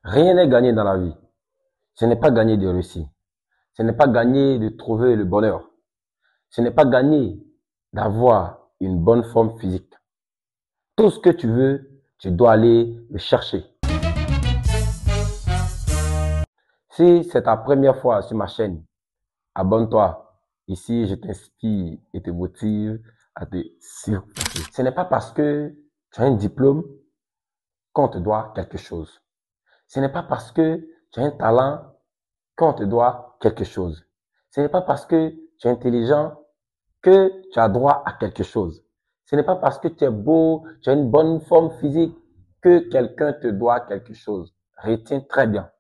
Rien n'est gagné dans la vie. Ce n'est pas gagné de réussir. Ce n'est pas gagné de trouver le bonheur. Ce n'est pas gagné d'avoir une bonne forme physique. Tout ce que tu veux, tu dois aller le chercher. Si c'est ta première fois sur ma chaîne, abonne-toi. Ici, je t'inspire et te motive à te surpasser. Ce n'est pas parce que tu as un diplôme qu'on te doit quelque chose. Ce n'est pas parce que tu as un talent qu'on te doit quelque chose. Ce n'est pas parce que tu es intelligent que tu as droit à quelque chose. Ce n'est pas parce que tu es beau, tu as une bonne forme physique que quelqu'un te doit quelque chose. Retiens très bien.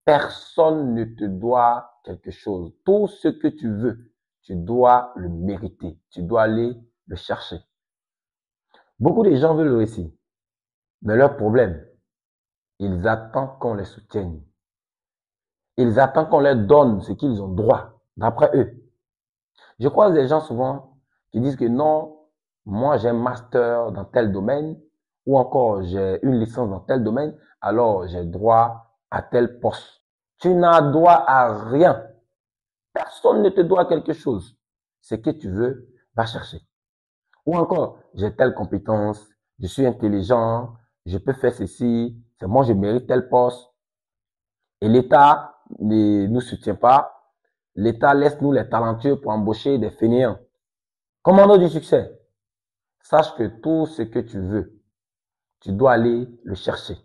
Personne ne te doit quelque chose. Tout ce que tu veux, tu dois le mériter. Tu dois aller le chercher. Beaucoup de gens veulent le réussir, mais leur problème, ils attendent qu'on les soutienne. Ils attendent qu'on leur donne ce qu'ils ont droit, d'après eux. Je croise des gens souvent qui disent que non, moi j'ai un master dans tel domaine, ou encore j'ai une licence dans tel domaine, alors j'ai droit à tel poste. Tu n'as droit à rien. Personne ne te doit quelque chose. Ce que tu veux, va chercher. Ou encore, j'ai telle compétence, je suis intelligent, je peux faire ceci, c'est moi je mérite tel poste. Et l'État ne nous soutient pas. L'État laisse nous les talentueux pour embaucher des fainéants. Commando du succès. Sache que tout ce que tu veux, tu dois aller le chercher.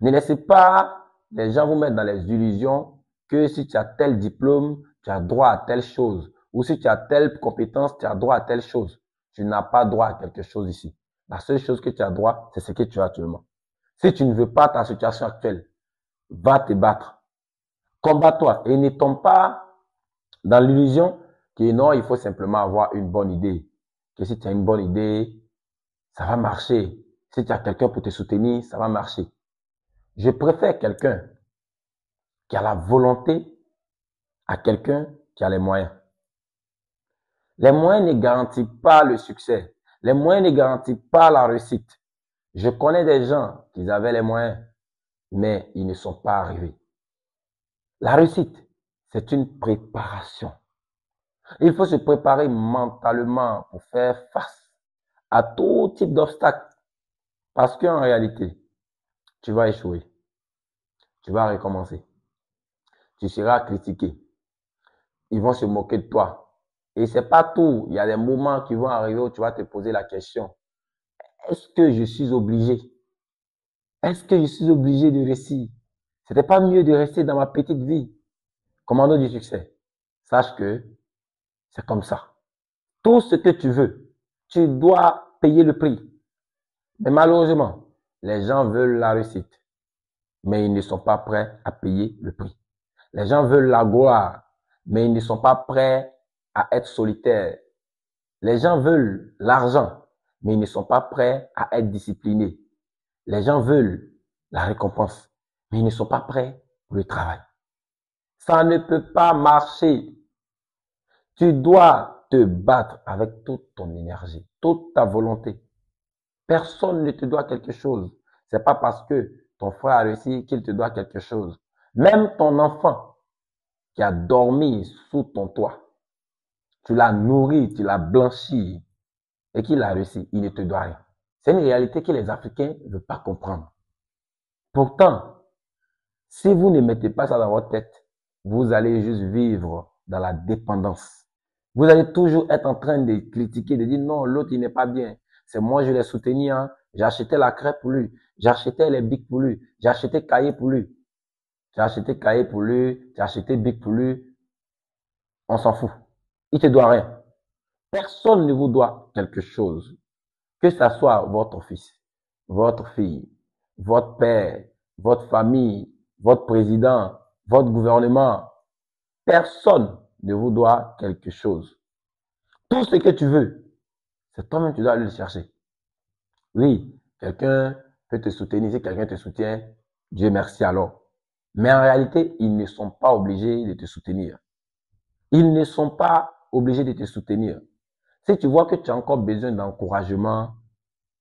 Ne laissez pas les gens vous mettre dans les illusions que si tu as tel diplôme, tu as droit à telle chose. Ou si tu as telle compétence, tu as droit à telle chose. Tu n'as pas droit à quelque chose ici. La seule chose que tu as droit, c'est ce que tu as actuellement. Si tu ne veux pas ta situation actuelle, va te battre. Combat-toi et ne tombe pas dans l'illusion que non, il faut simplement avoir une bonne idée. Que si tu as une bonne idée, ça va marcher. Si tu as quelqu'un pour te soutenir, ça va marcher. Je préfère quelqu'un qui a la volonté à quelqu'un qui a les moyens. Les moyens ne garantissent pas le succès. Les moyens ne garantissent pas la réussite. Je connais des gens qui avaient les moyens, mais ils ne sont pas arrivés. La réussite, c'est une préparation. Il faut se préparer mentalement pour faire face à tout type d'obstacles. Parce qu'en réalité, tu vas échouer. Tu vas recommencer. Tu seras critiqué. Ils vont se moquer de toi. Et c'est pas tout. Il y a des moments qui vont arriver où tu vas te poser la question. Est-ce que je suis obligé? Est-ce que je suis obligé de réussir? C'était pas mieux de rester dans ma petite vie? Commando du succès. Sache que c'est comme ça. Tout ce que tu veux, tu dois payer le prix. Mais malheureusement, les gens veulent la réussite, mais ils ne sont pas prêts à payer le prix. Les gens veulent la gloire, mais ils ne sont pas prêts à être solitaires. Les gens veulent l'argent, mais ils ne sont pas prêts à être disciplinés. Les gens veulent la récompense, mais ils ne sont pas prêts pour le travail. Ça ne peut pas marcher. Tu dois te battre avec toute ton énergie, toute ta volonté. Personne ne te doit quelque chose. C'est pas parce que ton frère a réussi qu'il te doit quelque chose. Même ton enfant qui a dormi sous ton toit, tu l'as nourri, tu l'as blanchi et qu'il a réussi, il ne te doit rien. C'est une réalité que les Africains ne veulent pas comprendre. Pourtant, si vous ne mettez pas ça dans votre tête, vous allez juste vivre dans la dépendance. Vous allez toujours être en train de critiquer, de dire non, l'autre il n'est pas bien. C'est moi je l'ai soutenu, hein. J'ai acheté la crêpe pour lui, j'ai acheté les bics pour lui, j'ai acheté cahier pour lui, j'ai acheté cahier pour lui, j'ai acheté bic pour lui. On s'en fout. Il te doit rien. Personne ne vous doit quelque chose. Que ce soit votre fils, votre fille, votre père, votre famille, votre président, votre gouvernement, personne ne vous doit quelque chose. Tout ce que tu veux, c'est toi-même qui dois aller le chercher. Oui, quelqu'un peut te soutenir. Si quelqu'un te soutient, Dieu merci alors. Mais en réalité, ils ne sont pas obligés de te soutenir. Ils ne sont pas obligés de te soutenir. Si tu vois que tu as encore besoin d'encouragement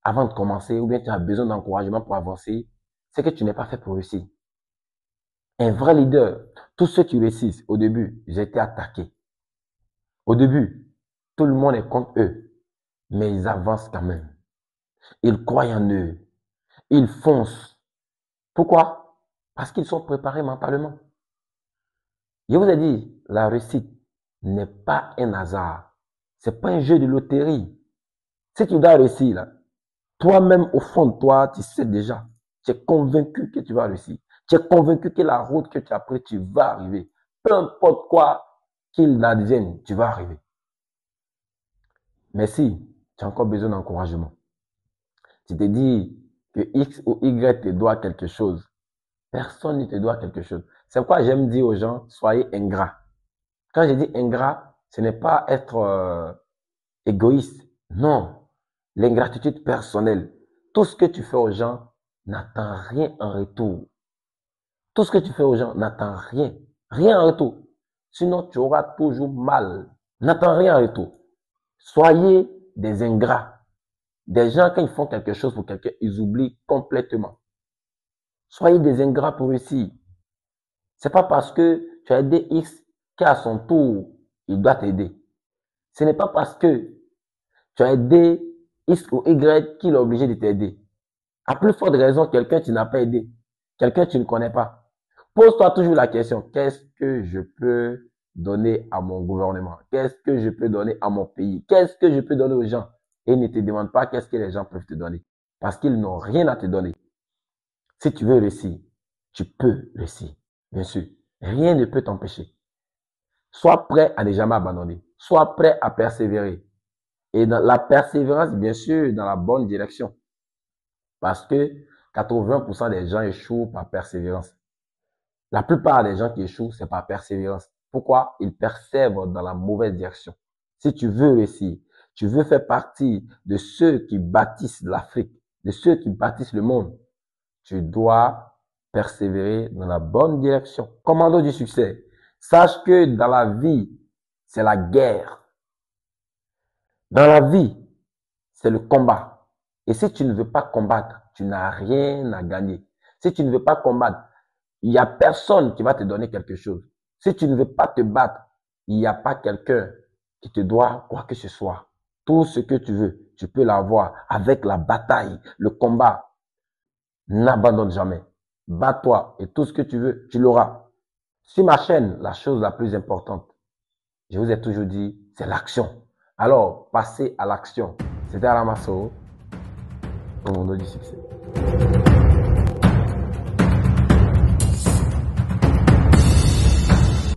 avant de commencer, ou bien tu as besoin d'encouragement pour avancer, c'est que tu n'es pas fait pour réussir. Un vrai leader, tous ceux qui réussissent, au début, ils ont été attaqués. Au début, tout le monde est contre eux, mais ils avancent quand même. Ils croient en eux. Ils foncent. Pourquoi? Parce qu'ils sont préparés mentalement. Je vous ai dit, la réussite n'est pas un hasard. C'est pas un jeu de loterie. Si tu dois réussir, là, toi-même, au fond de toi, tu sais déjà. Tu es convaincu que tu vas réussir. Tu es convaincu que la route que tu as prise, tu vas arriver. Peu importe quoi qu'il advienne, tu vas arriver. Mais si tu as encore besoin d'encouragement, tu te dis que X ou Y te doit quelque chose, personne ne te doit quelque chose. C'est pourquoi j'aime dire aux gens, soyez ingrats. Quand je dis ingrat, ce n'est pas être égoïste. Non. L'ingratitude personnelle. Tout ce que tu fais aux gens n'attend rien en retour. Tout ce que tu fais aux gens n'attend rien. Rien en retour. Sinon, tu auras toujours mal. N'attends rien en retour. Soyez des ingrats. Des gens, quand ils font quelque chose pour quelqu'un, ils oublient complètement. Soyez des ingrats pour réussir. C'est pas parce que tu as aidé X qu'à son tour, il doit t'aider. Ce n'est pas parce que tu as aidé X ou Y qu'il est obligé de t'aider. À plus forte raison, quelqu'un tu n'as pas aidé, quelqu'un tu ne connais pas. Pose-toi toujours la question, qu'est-ce que je peux donner à mon gouvernement? Qu'est-ce que je peux donner à mon pays? Qu'est-ce que je peux donner aux gens? Et ne te demande pas qu'est-ce que les gens peuvent te donner. Parce qu'ils n'ont rien à te donner. Si tu veux réussir, tu peux réussir. Bien sûr, rien ne peut t'empêcher. Sois prêt à ne jamais abandonner. Sois prêt à persévérer. Et dans la persévérance, bien sûr, dans la bonne direction. Parce que 80% des gens échouent par persévérance. La plupart des gens qui échouent, c'est par persévérance. Pourquoi? Ils persévèrent dans la mauvaise direction. Si tu veux réussir, tu veux faire partie de ceux qui bâtissent l'Afrique, de ceux qui bâtissent le monde, tu dois persévérer dans la bonne direction. Commando du succès. Sache que dans la vie, c'est la guerre. Dans la vie, c'est le combat. Et si tu ne veux pas combattre, tu n'as rien à gagner. Si tu ne veux pas combattre, il n'y a personne qui va te donner quelque chose. Si tu ne veux pas te battre, il n'y a pas quelqu'un qui te doit quoi que ce soit. Tout ce que tu veux, tu peux l'avoir avec la bataille, le combat. N'abandonne jamais. Bats-toi et tout ce que tu veux, tu l'auras. Sur ma chaîne, la chose la plus importante, je vous ai toujours dit, c'est l'action. Alors, passez à l'action. C'était Alamasso, au monde du succès.